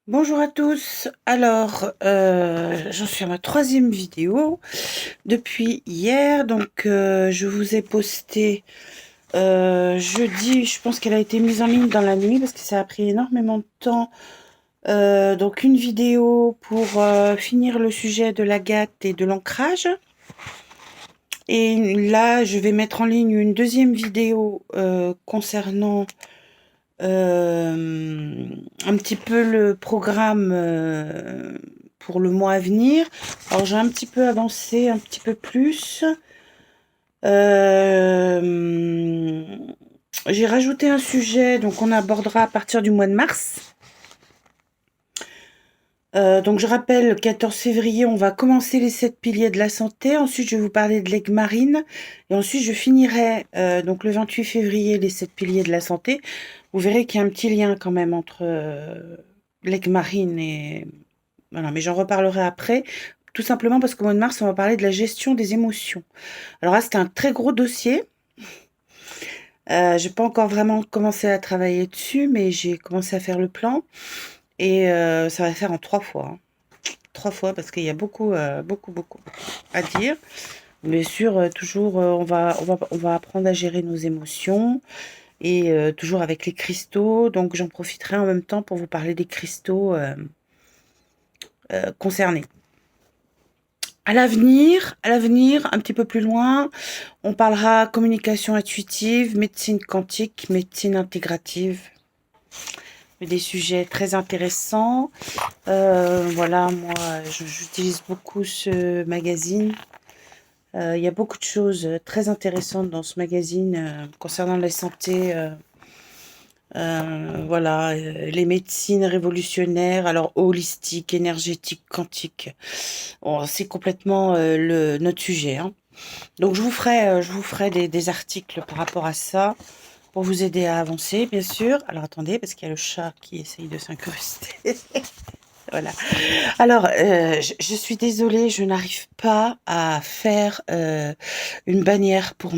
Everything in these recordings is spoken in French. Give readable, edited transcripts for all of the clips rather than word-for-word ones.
Bonjour à tous. Alors, j'en suis à ma troisième vidéo depuis hier. Donc, je vous ai posté jeudi. Je pense qu'elle a été mise en ligne dans la nuit parce que ça a pris énormément de temps. Donc, une vidéo pour finir le sujet de l'agate et de l'ancrage. Et là, je vais mettre en ligne une deuxième vidéo concernant un petit peu le programme pour le mois à venir. Alors j'ai un petit peu avancé, un petit peu plus. J'ai rajouté un sujet, donc on abordera à partir du mois de mars. Donc je rappelle, le 14 février, on va commencer les 7 piliers de la santé. Ensuite, je vais vous parler de l'aigle marine. Et ensuite, je finirai donc le 28 février les 7 piliers de la santé. Vous verrez qu'il y a un petit lien quand même entre l'aigle marine et... Voilà, mais j'en reparlerai après. Tout simplement parce qu'au mois de mars, on va parler de la gestion des émotions. Alors là, c'est un très gros dossier. J'ai pas encore vraiment commencé à travailler dessus, mais j'ai commencé à faire le plan. Et ça va faire en 3 fois. Hein. 3 fois parce qu'il y a beaucoup à dire. Bien sûr, toujours, on va apprendre à gérer nos émotions et toujours avec les cristaux. Donc j'en profiterai en même temps pour vous parler des cristaux concernés. À l'avenir, un petit peu plus loin, on parlera communication intuitive, médecine quantique, médecine intégrative. Des sujets très intéressants. Voilà, moi, j'utilise beaucoup ce magazine. Il y a beaucoup de choses très intéressantes dans ce magazine concernant la santé. Voilà, les médecines révolutionnaires, alors holistique, énergétique, quantique. Bon, c'est complètement notre sujet. Hein. Donc je vous ferai des articles par rapport à ça pour vous aider à avancer, bien sûr. Alors attendez, parce qu'il y a le chat qui essaye de s'incruster. Voilà. Alors, je suis désolée, je n'arrive pas à faire une bannière pour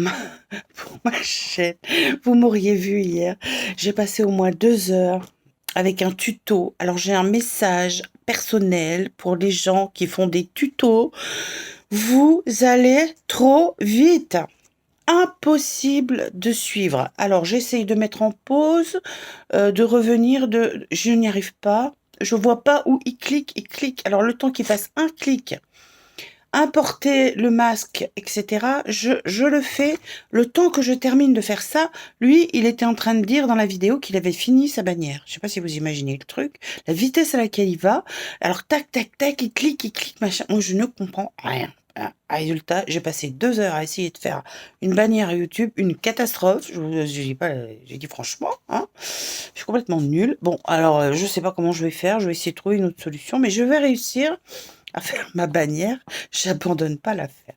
pour ma chaîne. Vous m'auriez vu hier. J'ai passé au moins 2 heures avec un tuto. Alors, j'ai un message personnel pour les gens qui font des tutos. Vous allez trop vite. Impossible de suivre. Alors, j'essaye de mettre en pause, de revenir, je n'y arrive pas. Je vois pas où il clique, il clique. Alors, le temps qu'il fasse un clic, importer le masque, etc., je le fais. Le temps que je termine de faire ça, lui, il était en train de dire dans la vidéo qu'il avait fini sa bannière. Je sais pas si vous imaginez le truc, la vitesse à laquelle il va. Alors, tac, tac, tac, il clique, machin. Moi, je ne comprends rien. Résultat, j'ai passé 2 heures à essayer de faire une bannière YouTube, une catastrophe. J'ai dit franchement, hein, je suis complètement nulle. Bon, alors, je sais pas comment je vais faire. Je vais essayer de trouver une autre solution, mais je vais réussir à faire ma bannière. J'abandonne pas l'affaire.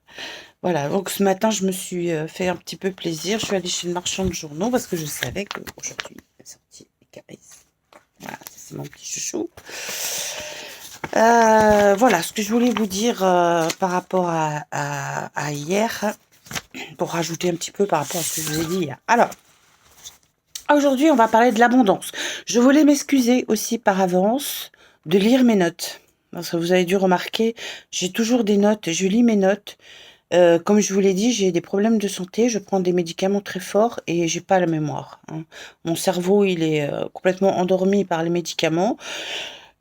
Voilà, donc ce matin, je me suis fait un petit peu plaisir. Je suis allée chez le marchand de journaux parce que je savais qu'aujourd'hui, il est sorti les caresses. Voilà, c'est mon petit chouchou. Voilà ce que je voulais vous dire par rapport à hier, pour rajouter un petit peu par rapport à ce que je vous ai dit hier. Alors, aujourd'hui, on va parler de l'abondance. Je voulais m'excuser aussi par avance de lire mes notes. Parce que vous avez dû remarquer, j'ai toujours des notes, je lis mes notes. Comme je vous l'ai dit, j'ai des problèmes de santé, je prends des médicaments très forts et j'ai pas la mémoire. Hein. Mon cerveau, il est complètement endormi par les médicaments.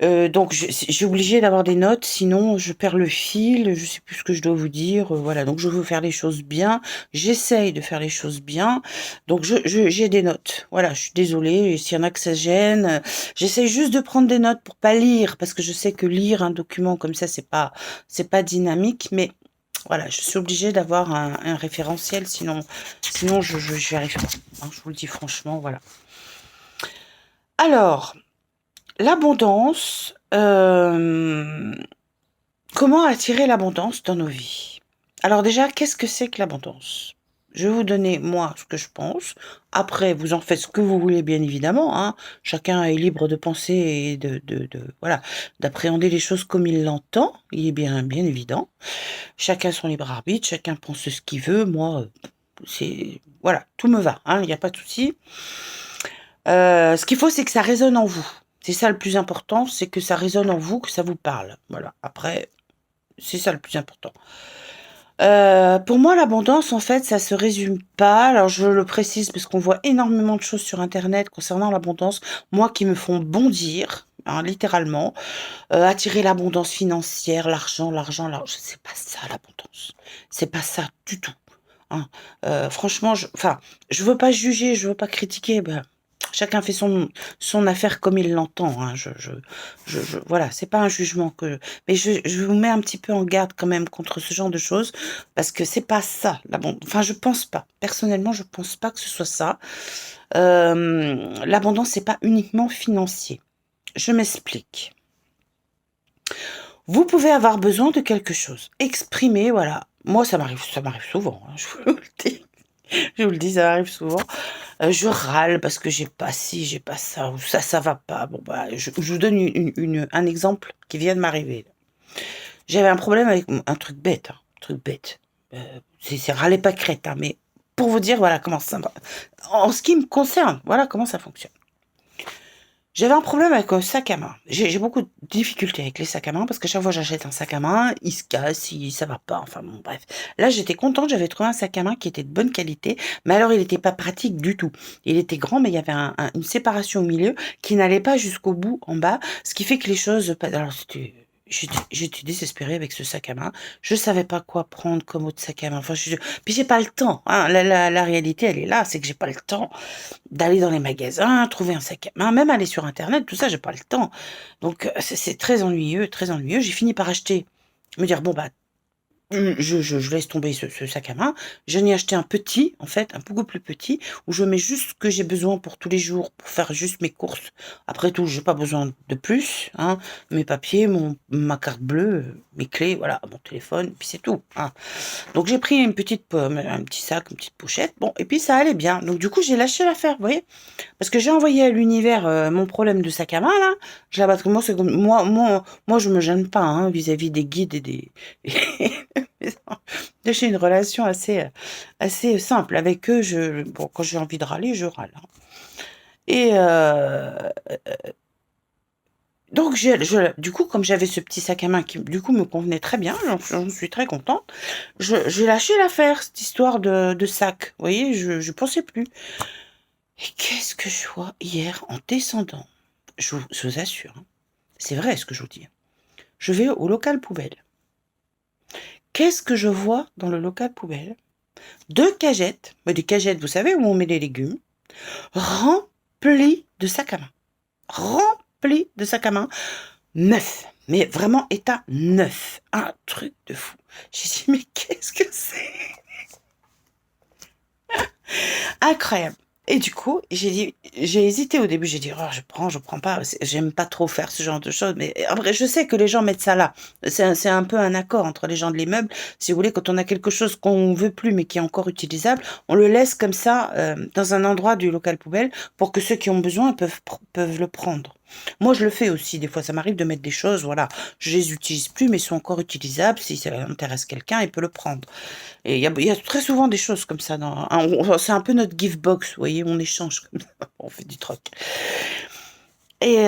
Donc j'ai obligé d'avoir des notes, sinon je perds le fil, je sais plus ce que je dois vous dire. Voilà, donc je veux faire les choses bien. J'essaye de faire les choses bien. Donc j'ai des notes. Voilà, je suis désolée. Et s'il y en a que ça gêne, j'essaye juste de prendre des notes pour pas lire, parce que je sais que lire un document comme ça, c'est pas dynamique. Mais voilà, je suis obligée d'avoir un référentiel, sinon j'y arrive pas. Hein, je vous le dis franchement, voilà. Alors. L'abondance, comment attirer l'abondance dans nos vies? Alors déjà, qu'est-ce que c'est que l'abondance? Je vais vous donner, moi, ce que je pense. Après, vous en faites ce que vous voulez, bien évidemment. Hein. Chacun est libre de penser et voilà, d'appréhender les choses comme il l'entend. Il est bien évident. Chacun son libre arbitre, chacun pense ce qu'il veut. Moi, voilà, tout me va. Hein, il n'y a pas de souci. Ce qu'il faut, c'est que ça résonne en vous. C'est ça le plus important, c'est que ça résonne en vous, que ça vous parle. Voilà. Après, c'est ça le plus important. Pour moi, l'abondance, en fait, ça se résume pas. Alors, je le précise parce qu'on voit énormément de choses sur internet concernant l'abondance, moi, qui me font bondir, hein, littéralement. Attirer l'abondance financière, l'argent. C'est pas ça l'abondance. C'est pas ça du tout, hein. Franchement, je veux pas juger, je veux pas critiquer, bah, chacun fait son affaire comme il l'entend, hein. Voilà, c'est pas un jugement que mais je vous mets un petit peu en garde quand même contre ce genre de choses parce que c'est pas ça enfin, je pense pas. Personnellement, je pense pas que ce soit ça. L'abondance, c'est pas uniquement financier. Je m'explique. Vous pouvez avoir besoin de quelque chose. Exprimer, voilà. Moi, ça m'arrive souvent, hein, je vous le dis. Je vous le dis, ça m'arrive souvent. Je râle parce que j'ai pas ci, j'ai pas ça, ou ça va pas. Bon, bah, je vous donne un exemple qui vient de m'arriver. J'avais un problème avec un truc bête, hein, un truc bête. C'est râler pas crête, hein, mais pour vous dire, voilà comment ça va. En ce qui me concerne, voilà comment ça fonctionne. J'avais un problème avec un sac à main. J'ai beaucoup de difficultés avec les sacs à main parce que chaque fois j'achète un sac à main, il se casse, ça va pas, enfin bon, bref. Là, j'étais contente, j'avais trouvé un sac à main qui était de bonne qualité, mais alors il était pas pratique du tout. Il était grand, mais il y avait une séparation au milieu qui n'allait pas jusqu'au bout en bas, ce qui fait que les choses, alors j'étais désespérée avec ce sac à main. Je savais pas quoi prendre comme autre sac à main. Enfin, puis j'ai pas le temps, hein. La réalité, elle est là, c'est que j'ai pas le temps d'aller dans les magasins, trouver un sac à main, même aller sur internet, tout ça, j'ai pas le temps. Donc c'est très ennuyeux, très ennuyeux. J'ai fini par acheter, me dire bon bah je laisse tomber ce sac à main. J'en ai acheté un petit, en fait, un beaucoup plus petit, où je mets juste ce que j'ai besoin pour tous les jours, pour faire juste mes courses. Après tout, j'ai pas besoin de plus, hein. Mes papiers, ma carte bleue, mes clés, voilà, mon téléphone, puis c'est tout, hein. Donc j'ai pris une petite pomme, un petit sac, une petite pochette, bon, et puis ça allait bien. Donc du coup, j'ai lâché l'affaire, vous voyez? Parce que j'ai envoyé à l'univers mon problème de sac à main, là. Parce que moi, moi, je me gêne pas, hein, vis-à-vis des guides et des... J'ai une relation assez simple avec eux. Bon, quand j'ai envie de râler, je râle, hein. Et donc, du coup, comme j'avais ce petit sac à main qui, du coup, me convenait très bien, j'en suis très contente, j'ai lâché l'affaire, cette histoire de sac. Vous voyez, je pensais plus. Et qu'est-ce que je vois hier en descendant? Je vous assure, hein, c'est vrai ce que je vous dis. Je vais au local poubelle. Qu'est-ce que je vois dans le local poubelle? Deux cagettes, mais des cagettes, vous savez, où on met les légumes, remplies de sacs à main. Remplies de sacs à main, neufs. Mais vraiment état neuf. Un truc de fou. J'ai dit, mais qu'est-ce que c'est? Incroyable. Et du coup, j'ai hésité au début, j'ai dit: «Oh, je prends pas», j'aime pas trop faire ce genre de choses, mais après je sais que les gens mettent ça là. C'est un peu un accord entre les gens de l'immeuble. Si vous voulez, quand on a quelque chose qu'on veut plus, mais qui est encore utilisable, on le laisse comme ça, dans un endroit du local poubelle pour que ceux qui ont besoin peuvent le prendre. Moi, je le fais aussi, des fois, ça m'arrive de mettre des choses, voilà, je les utilise plus, mais sont encore utilisables. Si ça intéresse quelqu'un, il peut le prendre. Et il y a très souvent des choses comme ça c'est un peu notre gift box, vous voyez? On échange comme ça, on fait du troc. Et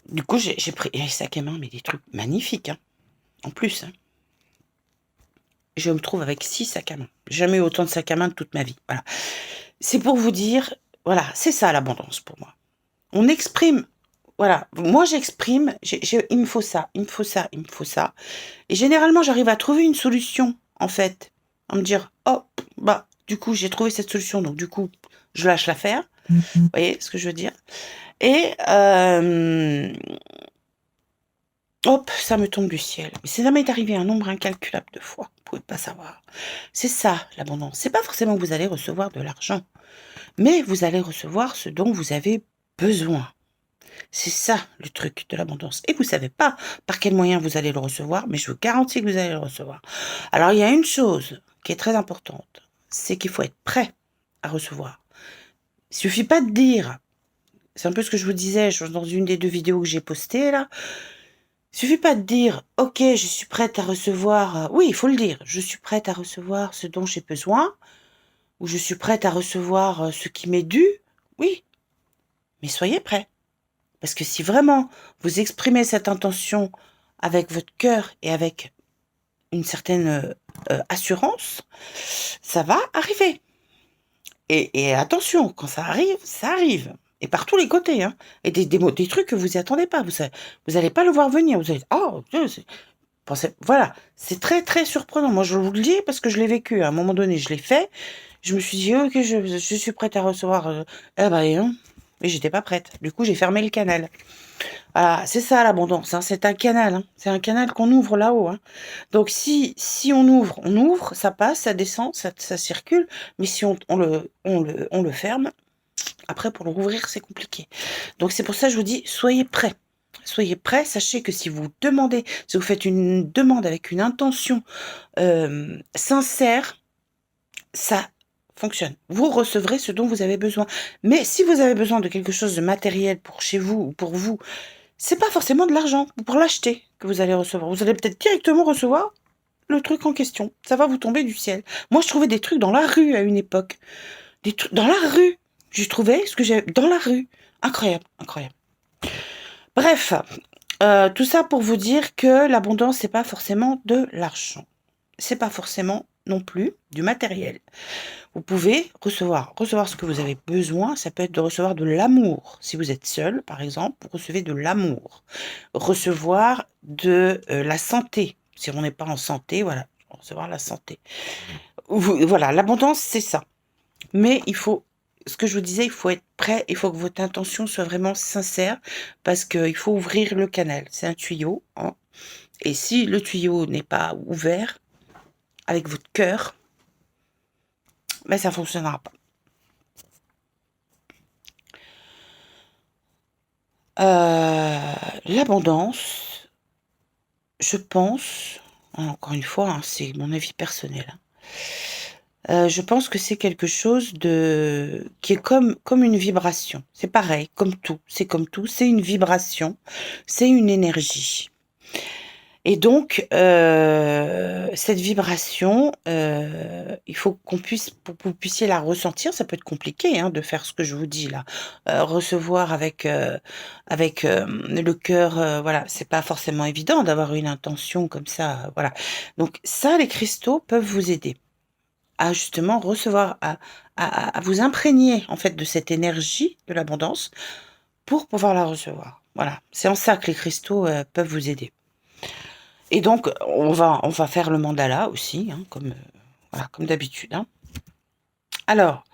du coup, j'ai pris les sacs à main, mais des trucs magnifiques, hein, en plus, hein. Je me trouve avec 6 sacs à main. Jamais eu autant de sacs à main de toute ma vie, voilà. C'est pour vous dire, voilà, c'est ça l'abondance pour moi. On exprime, voilà, moi j'exprime, il me faut ça, il me faut ça, il me faut ça. Et généralement, j'arrive à trouver une solution, en fait, à me dire: «Oh, bah, du coup, j'ai trouvé cette solution, donc du coup, je lâche l'affaire». Vous voyez ce que je veux dire? Et hop, ça me tombe du ciel. Mais ça m'est arrivé un nombre incalculable de fois, vous pouvez pas savoir. C'est ça l'abondance. C'est pas forcément que vous allez recevoir de l'argent, mais vous allez recevoir ce dont vous avez besoin. C'est ça le truc de l'abondance. Et vous savez pas par quel moyen vous allez le recevoir, mais je vous garantis que vous allez le recevoir. Alors il y a une chose qui est très importante, c'est qu'il faut être prêt à recevoir. Il suffit pas de dire, c'est un peu ce que je vous disais dans une des 2 vidéos que j'ai postées là. Il suffit pas de dire: «OK, je suis prête à recevoir», oui, il faut le dire: «Je suis prête à recevoir ce dont j'ai besoin» ou «Je suis prête à recevoir, ce qui m'est dû». Oui, mais soyez prêts. Parce que si vraiment vous exprimez cette intention avec votre cœur et avec une certaine assurance, ça va arriver. Et attention, quand ça arrive, ça arrive. Et par tous les côtés, hein. Et des trucs que vous n'y attendez pas. Vous allez pas le voir venir. Vous allez, oh, Dieu, voilà, c'est très très surprenant. Moi, je vous le dis parce que je l'ai vécu. À un moment donné, je l'ai fait. Je me suis dit, ok, je suis prête à recevoir. Eh ben, et non. Mais j'étais pas prête. Du coup, j'ai fermé le canal. Voilà, c'est ça l'abondance, hein. C'est un canal, hein. C'est un canal qu'on ouvre là-haut, hein. Donc, si on ouvre, ça passe, ça descend, ça circule. Mais si on le ferme, après, pour le rouvrir, c'est compliqué. Donc, c'est pour ça que je vous dis, soyez prêts. Soyez prêts. Sachez que si vous demandez, si vous faites une demande avec une intention sincère, ça fonctionne. Vous recevrez ce dont vous avez besoin. Mais si vous avez besoin de quelque chose de matériel pour chez vous ou pour vous, c'est pas forcément de l'argent pour l'acheter que vous allez recevoir. Vous allez peut-être directement recevoir le truc en question. Ça va vous tomber du ciel. Moi, je trouvais des trucs dans la rue à une époque. Des trucs dans la rue. Je trouvais ce que j'avais dans la rue. Incroyable, incroyable. Bref, tout ça pour vous dire que l'abondance, c'est pas forcément de l'argent. C'est pas forcément non plus du matériel. Vous pouvez recevoir ce que vous avez besoin. Ça peut être de recevoir de l'amour. Si vous êtes seul, par exemple, vous recevez de l'amour. Recevoir de la santé. Si on n'est pas en santé, voilà, recevoir la santé. Voilà, l'abondance, c'est ça. Mais il faut, ce que je vous disais, il faut être prêt. Il faut que votre intention soit vraiment sincère parce qu'il faut ouvrir le canal. C'est un tuyau, hein. Et si le tuyau n'est pas ouvert avec votre cœur, ben ça ne fonctionnera pas. L'abondance, je pense, encore une fois, hein, c'est mon avis personnel, hein, je pense que c'est quelque chose qui est comme une vibration. C'est pareil, comme tout, c'est une vibration, c'est une énergie. Et donc, cette vibration, il faut pour que vous puissiez la ressentir, ça peut être compliqué, hein, de faire ce que je vous dis là. Recevoir avec, le cœur, voilà, c'est pas forcément évident d'avoir une intention comme ça, voilà. Donc ça, les cristaux peuvent vous aider à justement recevoir, à vous imprégner en fait de cette énergie de l'abondance pour pouvoir la recevoir. Voilà, c'est en ça que les cristaux, peuvent vous aider. Et donc, on va faire le mandala aussi, hein, voilà, comme d'habitude, hein. Alors,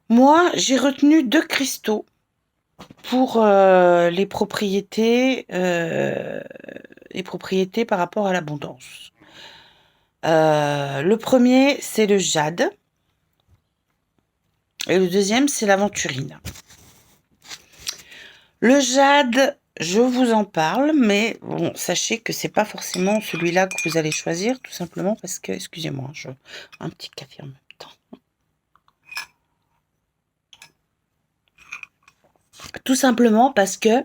moi, j'ai retenu 2 cristaux pour les propriétés par rapport à l'abondance. Le premier, c'est le jade. Et le deuxième, c'est l'aventurine. Le jade, je vous en parle, mais bon, sachez que c'est pas forcément celui-là que vous allez choisir, tout simplement parce que, excusez-moi, un petit café en même temps. Tout simplement parce que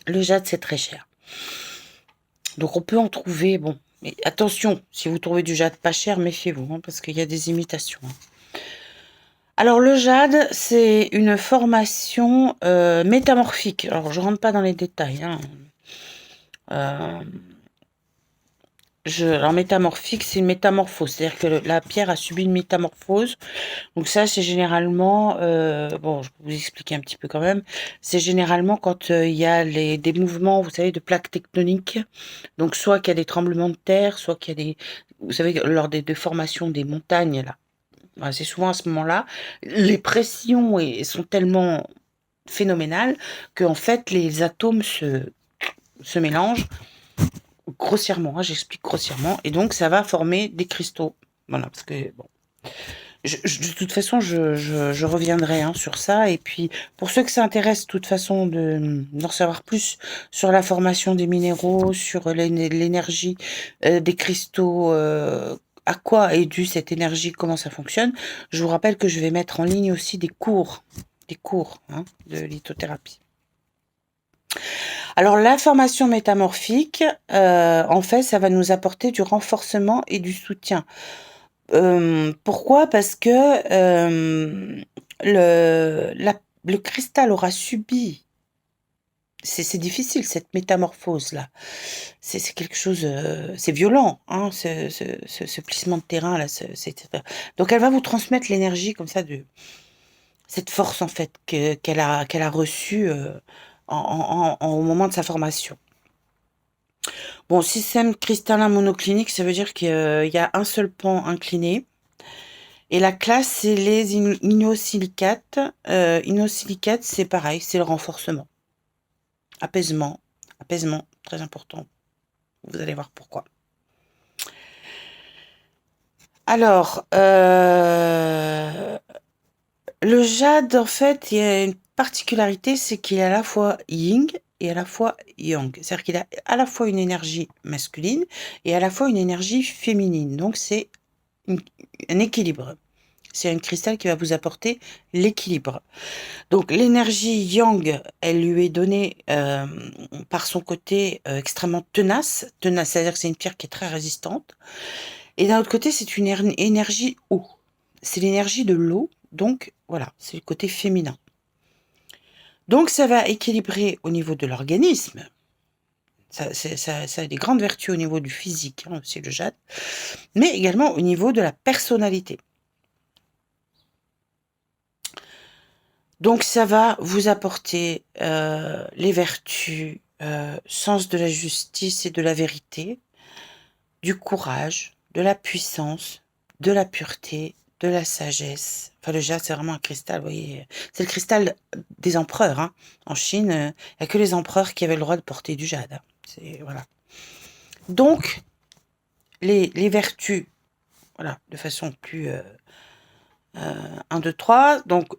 le jade, c'est très cher. Donc on peut en trouver, bon, mais attention, si vous trouvez du jade pas cher, méfiez-vous, hein, parce qu'il y a des imitations, hein. Alors le jade, c'est une formation métamorphique. Alors je rentre pas dans les détails, hein. Alors métamorphique, c'est une métamorphose, c'est-à-dire que la pierre a subi une métamorphose. Donc ça, c'est généralement, bon, je vais vous expliquer un petit peu quand même. C'est généralement quand il y a des mouvements, vous savez, de plaques tectoniques. Donc soit qu'il y a des tremblements de terre, soit qu'il y a vous savez, lors des formations des montagnes là. Voilà, c'est souvent à ce moment-là, les pressions sont tellement phénoménales qu'en fait les atomes se mélangent grossièrement, hein, j'explique grossièrement, et donc ça va former des cristaux. Voilà, parce que bon, de toute façon, je reviendrai, hein, sur ça. Et puis, pour ceux que ça intéresse, de toute façon, d'en savoir plus sur la formation des minéraux, sur l'énergie des cristaux, à quoi est due cette énergie, comment ça fonctionne, je vous rappelle que je vais mettre en ligne aussi des cours, hein, de lithothérapie. Alors, la formation métamorphique, en fait, ça va nous apporter du renforcement et du soutien. Pourquoi? Parce que, le la le cristal aura subi, c'est difficile cette métamorphose-là. C'est quelque chose, c'est violent, hein, ce plissement de terrain là, donc elle va vous transmettre l'énergie comme ça de cette force en fait qu'elle a reçue, au moment de sa formation. Bon, système cristallin monoclinique, ça veut dire qu'il y a un seul pan incliné. Et la classe, c'est les inosilicates. Inosilicates, c'est pareil, c'est le renforcement. Apaisement. Apaisement, très important. Vous allez voir pourquoi. Alors, le jade, en fait, il y a une particularité, c'est qu'il est à la fois yin et à la fois yang. C'est-à-dire qu'il a à la fois une énergie masculine et à la fois une énergie féminine. Donc, c'est un équilibre. C'est un cristal qui va vous apporter l'équilibre. Donc l'énergie yang, elle lui est donnée par son côté extrêmement tenace. Tenace, c'est-à-dire que c'est une pierre qui est très résistante. Et d'un autre côté, c'est une énergie eau. C'est l'énergie de l'eau. Donc voilà, c'est le côté féminin. Donc ça va équilibrer au niveau de l'organisme. Ça a des grandes vertus au niveau du physique, hein, c'est le jade. Mais également au niveau de la personnalité. Donc ça va vous apporter les vertus, sens de la justice et de la vérité, du courage, de la puissance, de la pureté, de la sagesse. Enfin, le jade, c'est vraiment un cristal, vous voyez. C'est le cristal des empereurs. Hein. En Chine, il n'y a que les empereurs qui avaient le droit de porter du jade. Hein. Voilà. Donc, les vertus, voilà, de façon plus 1, 2, 3. Donc,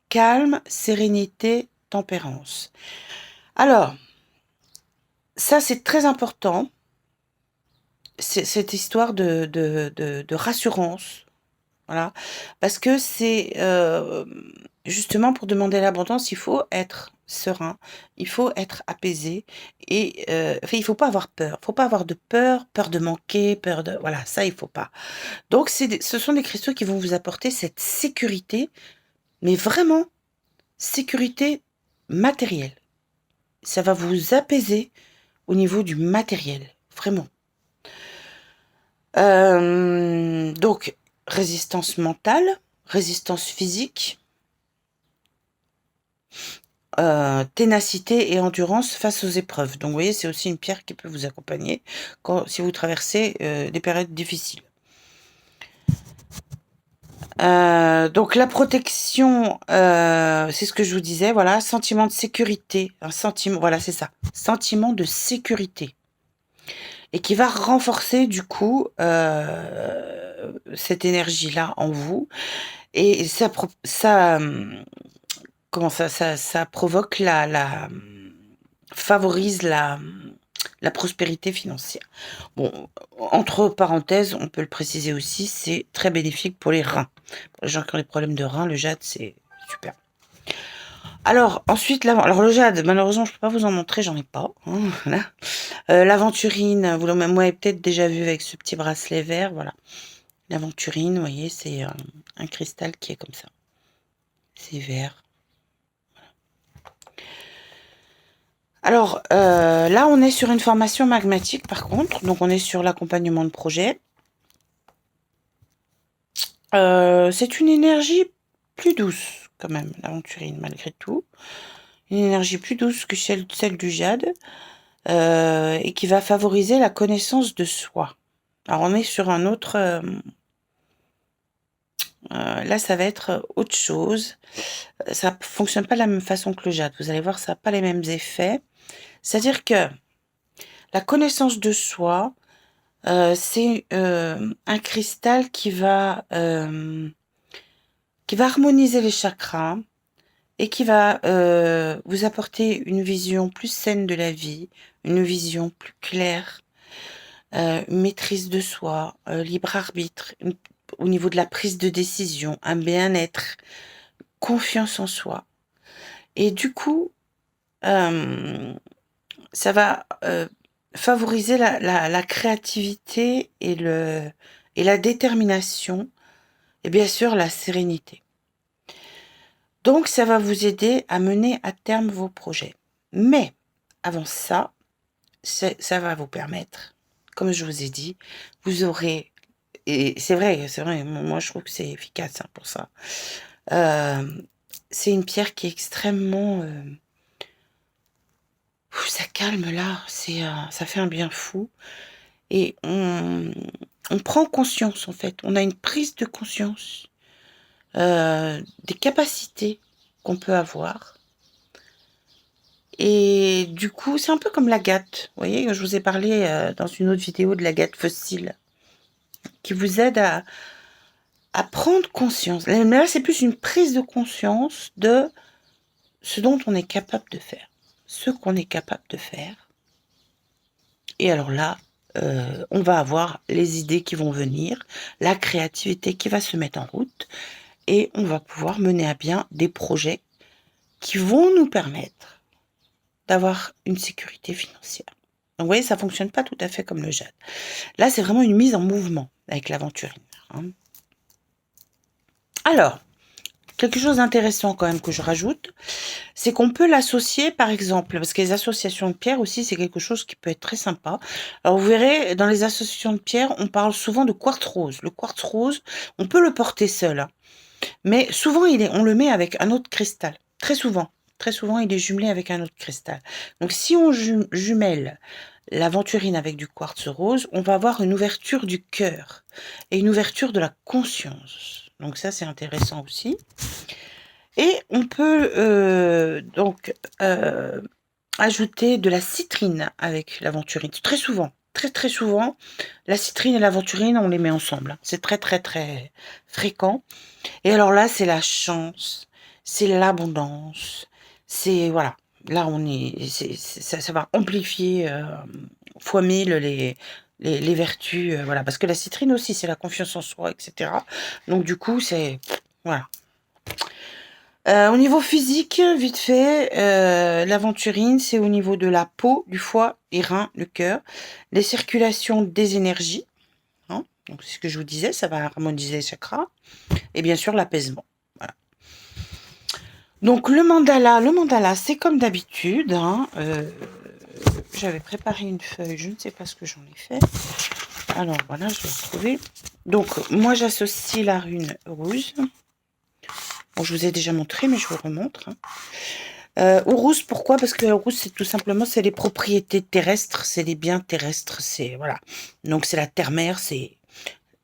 calme, sérénité, tempérance. Alors, ça c'est très important, cette histoire de rassurance, voilà, parce que c'est justement pour demander l'abondance, il faut être serein, il faut être apaisé et enfin, il faut pas avoir peur, faut pas avoir de peur, peur de manquer, peur de voilà, ça il faut pas. Donc ce sont des cristaux qui vont vous apporter cette sécurité, mais vraiment sécurité matérielle. Ça va vous apaiser au niveau du matériel, vraiment. Donc, résistance mentale, résistance physique, ténacité et endurance face aux épreuves. Donc, vous voyez, c'est aussi une pierre qui peut vous accompagner si vous traversez des périodes difficiles. Donc la protection, c'est ce que je vous disais, voilà, sentiment de sécurité, un sentiment, voilà, c'est ça, sentiment de sécurité, et qui va renforcer du coup cette énergie-là en vous, et ça comment ça provoque favorise la prospérité financière. Bon, entre parenthèses, on peut le préciser aussi, c'est très bénéfique pour les reins. Pour les gens qui ont des problèmes de reins, le jade, c'est super. Alors, ensuite, alors le jade, malheureusement, je ne peux pas vous en montrer, j'en ai pas. Hein, voilà. L'aventurine, vous l'avez peut-être déjà vu avec ce petit bracelet vert, voilà. L'aventurine, vous voyez, c'est un cristal qui est comme ça. C'est vert. Alors, là, on est sur une formation magmatique, par contre. Donc, on est sur l'accompagnement de projet. C'est une énergie plus douce, quand même, l'aventurine, malgré tout. Une énergie plus douce que celle du jade. Et qui va favoriser la connaissance de soi. Alors, on est sur un autre... là, ça va être autre chose. Ça fonctionne pas de la même façon que le jade. Vous allez voir, ça n'a pas les mêmes effets. C'est-à-dire que la connaissance de soi, c'est un cristal qui va harmoniser les chakras et qui va vous apporter une vision plus saine de la vie, une vision plus claire, une maîtrise de soi, libre arbitre, au niveau de la prise de décision, un bien-être, confiance en soi. Et du coup, ça va favoriser la créativité et la détermination, et bien sûr la sérénité. Donc, ça va vous aider à mener à terme vos projets. Mais, avant ça, ça va vous permettre, comme je vous ai dit, vous aurez, et c'est vrai, moi je trouve que c'est efficace hein, pour ça. C'est une pierre qui est extrêmement... ça calme là, ça fait un bien fou. Et on prend conscience en fait, on a une prise de conscience des capacités qu'on peut avoir. Et du coup, c'est un peu comme l'agate. Vous voyez, je vous ai parlé dans une autre vidéo de l'agate fossile, qui vous aide à prendre conscience. Mais là, c'est plus une prise de conscience de ce dont on est capable de faire. Ce qu'on est capable de faire. Et alors là, on va avoir les idées qui vont venir, la créativité qui va se mettre en route, et on va pouvoir mener à bien des projets qui vont nous permettre d'avoir une sécurité financière. Donc vous voyez, ça ne fonctionne pas tout à fait comme le jade. Là, c'est vraiment une mise en mouvement avec l'aventurine. Hein. Alors, quelque chose d'intéressant quand même que je rajoute, c'est qu'on peut l'associer par exemple, parce que les associations de pierres aussi, c'est quelque chose qui peut être très sympa. Alors vous verrez, dans les associations de pierres, on parle souvent de quartz rose. Le quartz rose, on peut le porter seul, hein, mais souvent on le met avec un autre cristal. Très souvent, il est jumelé avec un autre cristal. Donc si on jumelle l'aventurine avec du quartz rose, on va avoir une ouverture du cœur et une ouverture de la conscience. Donc ça, c'est intéressant aussi. Et on peut donc ajouter de la citrine avec l'aventurine. Très souvent, très souvent, la citrine et l'aventurine, on les met ensemble. Hein. C'est très fréquent. Et alors là, c'est la chance, c'est l'abondance, c'est voilà. Là, ça va amplifier fois 1000 les vertus, voilà. Parce que la citrine aussi, c'est la confiance en soi, etc. Donc du coup, c'est voilà. Au niveau physique, vite fait, l'aventurine, c'est au niveau de la peau, du foie, les reins, le cœur, les circulations des énergies. Hein, donc c'est ce que je vous disais, ça va harmoniser les chakras. Et bien sûr, l'apaisement. Voilà. Donc le mandala, c'est comme d'habitude. Hein, j'avais préparé une feuille, je ne sais pas ce que j'en ai fait. Alors voilà, je vais retrouver. Donc moi, j'associe la rune rouge. Bon, je vous ai déjà montré, mais je vous remontre. Hein. Urus, pourquoi? Parce que Urus, c'est tout simplement, c'est les propriétés terrestres, c'est les biens terrestres, c'est voilà. Donc c'est la terre-mère, c'est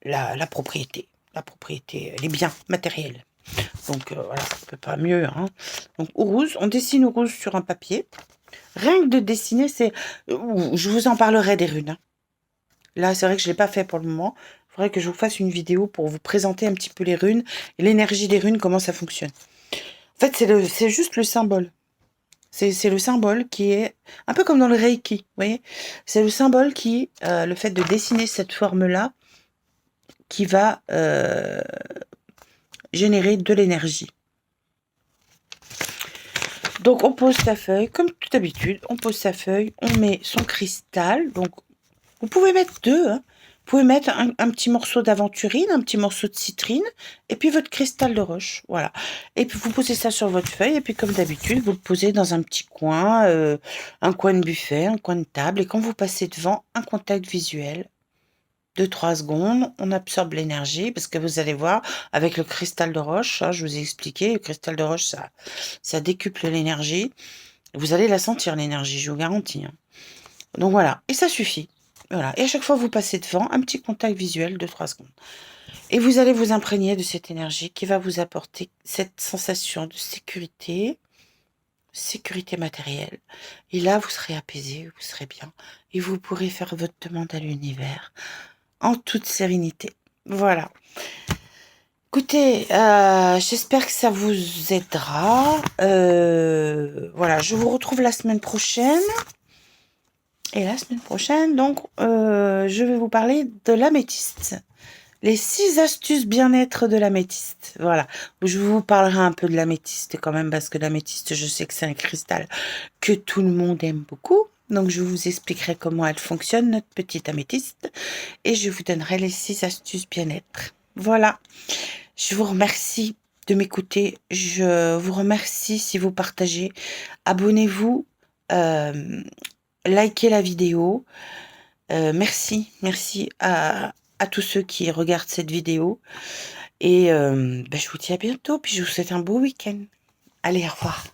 la propriété, les biens matériels. Donc voilà, on peut pas mieux. Hein. Donc Urus, on dessine Urus sur un papier. Rien que de dessiner, c'est, je vous en parlerai des runes. Hein. Là, c'est vrai que je l'ai pas fait pour le moment. Il faudrait que je vous fasse une vidéo pour vous présenter un petit peu les runes et l'énergie des runes, comment ça fonctionne. En fait, c'est juste le symbole. C'est le symbole qui est un peu comme dans le Reiki, vous voyez. C'est le symbole qui, le fait de dessiner cette forme-là, qui va générer de l'énergie. Donc on pose sa feuille, comme toute d'habitude, on pose sa feuille, on met son cristal. Donc vous pouvez mettre deux, hein. Vous pouvez mettre un petit morceau d'aventurine, un petit morceau de citrine, et puis votre cristal de roche, voilà. Et puis vous posez ça sur votre feuille, et puis comme d'habitude, vous le posez dans un petit coin, un coin de buffet, un coin de table, et quand vous passez devant, un contact visuel, 2-3 secondes, on absorbe l'énergie, parce que vous allez voir, avec le cristal de roche, hein, je vous ai expliqué, le cristal de roche, ça décuple l'énergie, vous allez la sentir l'énergie, je vous garantis. Hein. Donc voilà, et ça suffit. Voilà. Et à chaque fois, vous passez devant, un petit contact visuel de 3 secondes. Et vous allez vous imprégner de cette énergie qui va vous apporter cette sensation de sécurité matérielle. Et là, vous serez apaisé, vous serez bien. Et vous pourrez faire votre demande à l'univers en toute sérénité. Voilà. Écoutez, j'espère que ça vous aidera. Voilà, je vous retrouve la semaine prochaine. Et la semaine prochaine, donc, je vais vous parler de l'améthyste. Les 6 astuces bien-être de l'améthyste. Voilà. Je vous parlerai un peu de l'améthyste quand même, parce que l'améthyste, je sais que c'est un cristal que tout le monde aime beaucoup. Donc, je vous expliquerai comment elle fonctionne, notre petite améthyste. Et je vous donnerai les 6 astuces bien-être. Voilà. Je vous remercie de m'écouter. Je vous remercie si vous partagez. Abonnez-vous, likez la vidéo. Merci à tous ceux qui regardent cette vidéo. Et je vous dis à bientôt, puis je vous souhaite un beau week-end. Allez, au revoir.